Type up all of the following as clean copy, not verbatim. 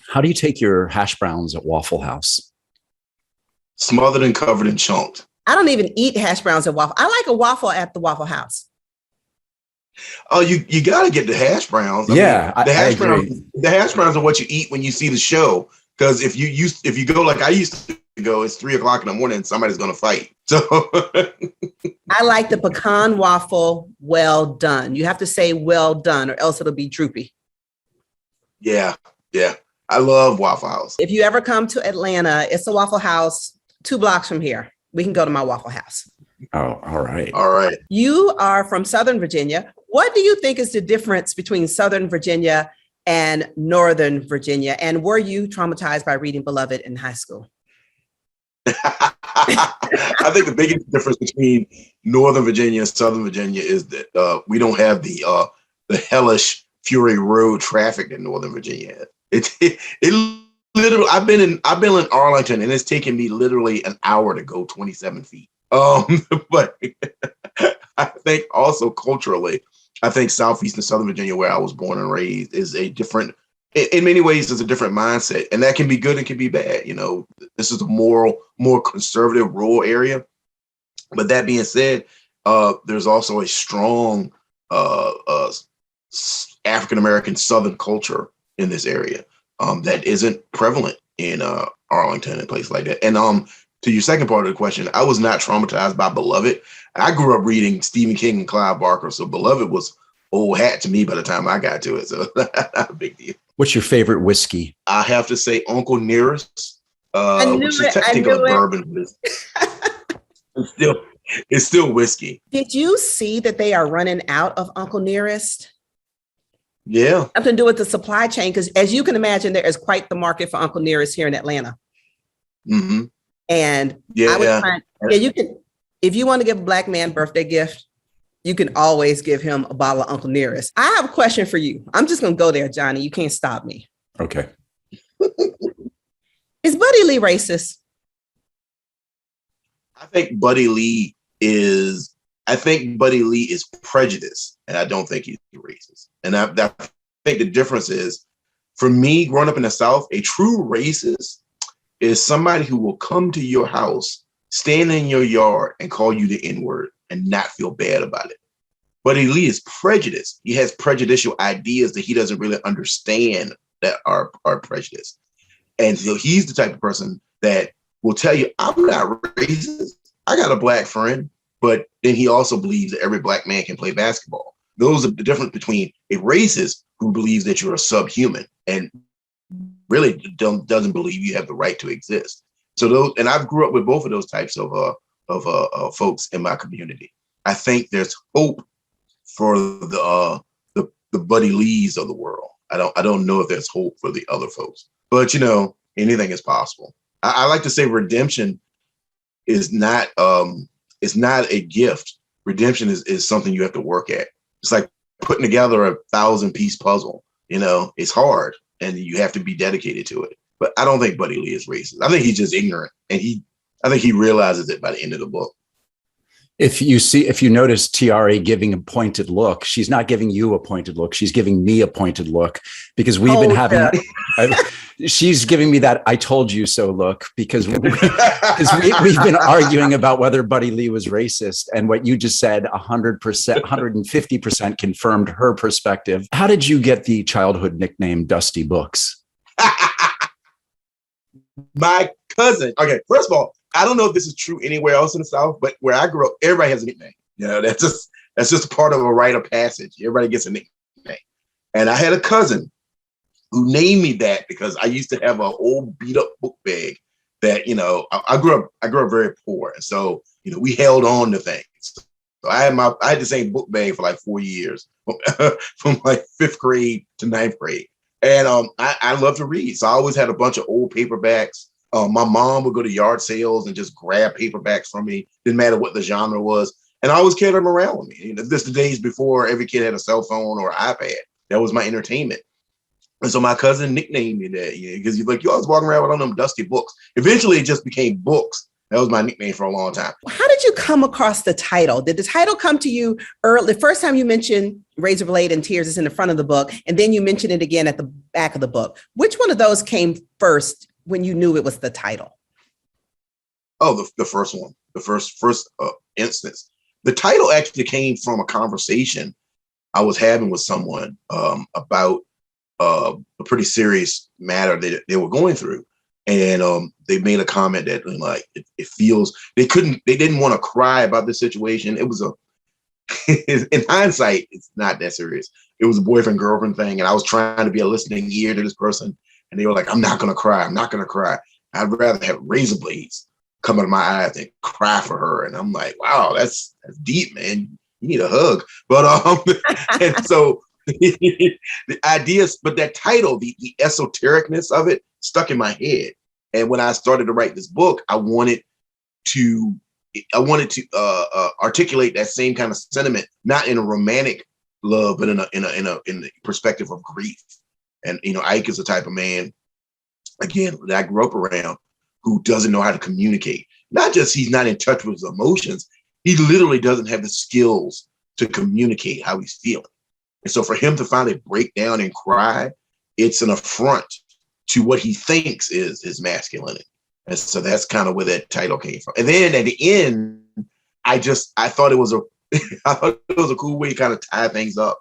How do you take your hash browns at Waffle House? Smothered and covered and chunked. I don't even eat hash browns at Waffle. I like a waffle at the Waffle House. Oh, you got to get the hash browns. The hash browns are what you eat when you see the show. Because if you go like I used to go, it's 3:00 in the morning and somebody's going to fight. So I like the pecan waffle well done. You have to say well done or else it'll be droopy. Yeah. I love Waffle House. If you ever come to Atlanta, it's a Waffle House 2 blocks from here. We can go to my Waffle House. Oh, all right. All right. You are from Southern Virginia. What do you think is the difference between Southern Virginia and Northern Virginia? And were you traumatized by reading Beloved in high school? I think the biggest difference between Northern Virginia and Southern Virginia is that we don't have the hellish Fury Road traffic that Northern Virginia has. It literally. I've been in Arlington, and it's taken me literally an hour to go 27 feet. But I think also culturally, I think Southeast and Southern Virginia, where I was born and raised, is a different. In many ways, is a different mindset, and that can be good and can be bad. You know, this is a more conservative rural area. But that being said, there's also a strong African American Southern culture in this area that isn't prevalent in Arlington and places like that. And to your second part of the question, I was not traumatized by Beloved. I grew up reading Stephen King and Clive Barker, so Beloved was old hat to me by the time I got to it. So not a big deal. What's your favorite whiskey? I have to say Uncle Nearest, which is technically bourbon, but it's still whiskey. Did you see that they are running out of Uncle Nearest? Yeah. Something to do with the supply chain, because as you can imagine, there is quite the market for Uncle Nearest here in Atlanta. Mm-hmm. And you can, if you want to give a Black man birthday gift, you can always give him a bottle of Uncle Nearest. I have a question for you. I'm just going to go there, Johnny. You can't stop me. Okay. Is Buddy Lee racist? I think Buddy Lee is prejudiced, and I don't think he's racist. And I think the difference is, for me, growing up in the South, a true racist is somebody who will come to your house, stand in your yard, and call you the N-word and not feel bad about it. Buddy Lee is prejudiced. He has prejudicial ideas that he doesn't really understand that are prejudiced. And so he's the type of person that will tell you, I'm not racist. I got a Black friend. But then he also believes that every Black man can play basketball. Those are the difference between a racist who believes that you're a subhuman and really doesn't believe you have the right to exist. So and I grew up with both of those types of folks in my community. I think there's hope for the Buddy Lees of the world. I don't know if there's hope for the other folks, but anything is possible. I like to say redemption is not. It's not a gift. Redemption is something you have to work at. It's like putting together a 1,000-piece puzzle. It's hard and you have to be dedicated to it. But I don't think Buddy Lee is racist. I think he's just ignorant, and I think he realizes it by the end of the book. If you notice Tayari giving a pointed look, she's not giving you a pointed look. She's giving me a pointed look because we've been having. She's giving me that "I told you so" look because we've been arguing about whether Buddy Lee was racist, and what you just said 100%, 150% confirmed her perspective. How did you get the childhood nickname Dusty Books? My cousin. Okay, first of all, I don't know if this is true anywhere else in the South, but where I grew up, everybody has a nickname. That's just a part of a rite of passage. Everybody gets a nickname. And I had a cousin who named me that because I used to have an old beat up book bag that, I grew up very poor. And so, we held on to things. So I had the same book bag for like 4 years from like 5th grade to 9th grade. And I love to read. So I always had a bunch of old paperbacks. My mom would go to yard sales and just grab paperbacks from me. Didn't matter what the genre was. And I always carried them around with me. This the days before every kid had a cell phone or iPad. That was my entertainment. And so my cousin nicknamed me that, because you always walking around with all them dusty books. Eventually it just became books. That was my nickname for a long time. How did you come across the title? Did the title come to you early? The first time you mentioned Razorblade and Tears is in the front of the book, and then you mentioned it again at the back of the book. Which one of those came first when you knew it was the title? Oh, the first one, the first instance. The title actually came from a conversation I was having with someone about a pretty serious matter that they were going through. And they made a comment that like it feels they didn't want to cry about the situation. It was in hindsight, it's not that serious. It was a boyfriend girlfriend thing, and I was trying to be a listening ear to this person, and they were like, "I'm not gonna cry. I'm not gonna cry. I'd rather have razor blades come out of my eyes than cry for her." And I'm like, "Wow, that's deep, man. You need a hug." But and so the ideas, but that title, the esotericness of it, stuck in my head. And when I started to write this book, I wanted to articulate that same kind of sentiment, not in a romantic love, but in the perspective of grief. And Ike is the type of man, again, that I grew up around, who doesn't know how to communicate. Not just he's not in touch with his emotions, he literally doesn't have the skills to communicate how he's feeling. And so for him to finally break down and cry, it's an affront to what he thinks is his masculinity. And so that's kind of where that title came from. And then at the end, I thought it was a cool way to kind of tie things up,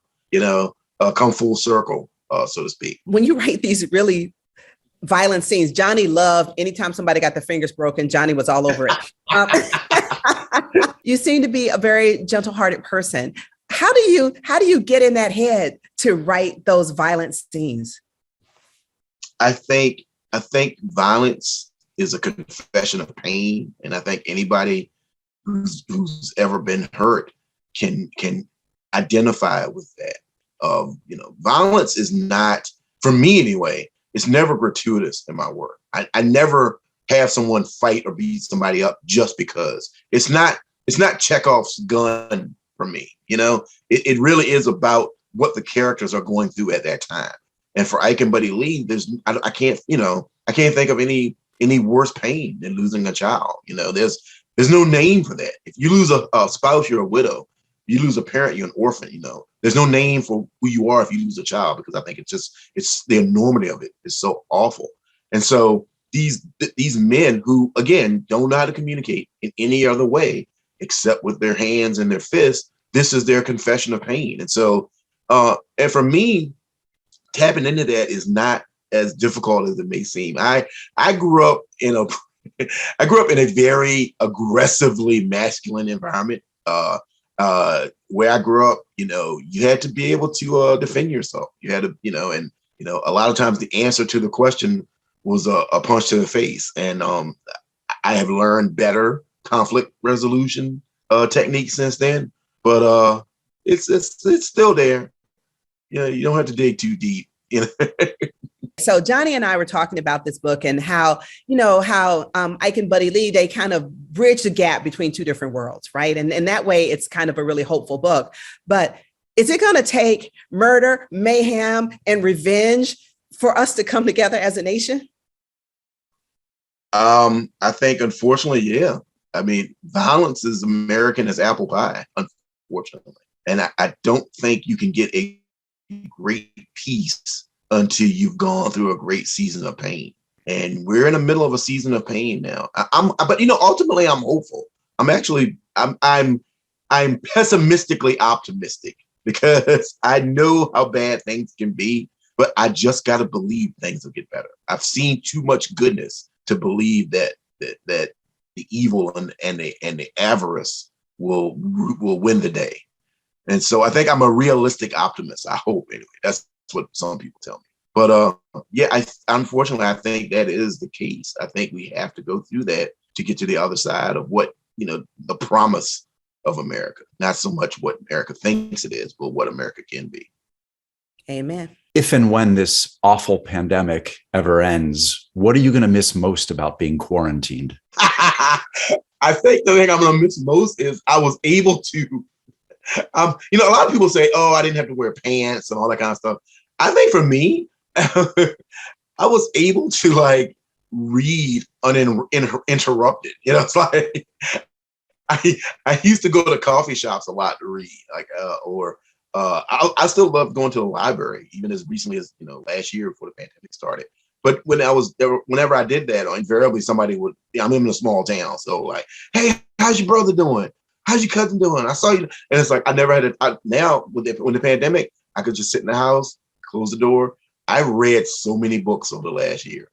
come full circle, so to speak. When you write these really violent scenes, Johnny loved anytime somebody got their fingers broken, Johnny was all over it. You seem to be a very gentle-hearted person. How do you get in that head to write those violent scenes? I think violence is a confession of pain, and I think anybody who's ever been hurt can identify with that. Violence is not, for me anyway, it's never gratuitous in my work. I never have someone fight or beat somebody up just because. It's not Chekhov's gun for me. It really is about what the characters are going through at that time. And for Ike and Buddy Lee, I can't think of any worse pain than losing a child. There's no name for that. If you lose a spouse, you're a widow. You lose a parent, you're an orphan. There's no name for who you are if you lose a child, because I think it's the enormity of it is so awful. And so these men who, again, don't know how to communicate in any other way except with their hands and their fists, this is their confession of pain. And so, and for me, tapping into that is not as difficult as it may seem. I grew up in a very aggressively masculine environment. Where I grew up, you had to be able to defend yourself. You had to, and a lot of times the answer to the question was a punch to the face. And I have learned better conflict resolution techniques since then. But it's still there. You don't have to dig too deep. So Johnny and I were talking about this book and how Ike and Buddy Lee, they kind of bridge the gap between two different worlds, right? And that way it's kind of a really hopeful book. But is it going to take murder, mayhem, and revenge for us to come together as a nation? I think, unfortunately, yeah. I mean, violence is American as apple pie, unfortunately. And I don't think you can get a great peace until you've gone through a great season of pain. And we're in the middle of a season of pain now. But ultimately I'm hopeful. I'm pessimistically optimistic because I know how bad things can be, but I just got to believe things will get better. I've seen too much goodness to believe that the evil and the avarice will win the day. And so I think I'm a realistic optimist. I hope, anyway. That's what some people tell me. But unfortunately, I think that is the case. I think we have to go through that to get to the other side of what, the promise of America. Not so much what America thinks it is, but what America can be. Amen. If and when this awful pandemic ever ends, what are you going to miss most about being quarantined? I think the thing I'm going to miss most is I was able to, a lot of people say, oh, I didn't have to wear pants and all that kind of stuff. I think for me, I was able to read uninterrupted. You know, it's like I used to go to coffee shops a lot to read, like I still love going to the library, even as recently as last year before the pandemic started. But when I was there, whenever I did that, invariably somebody would. I'm in a small town, so like, hey, how's your brother doing? How's your cousin doing? I saw you, and it's like I never had it. Now when the pandemic, I could just sit in the house, close the door. I read so many books over the last year.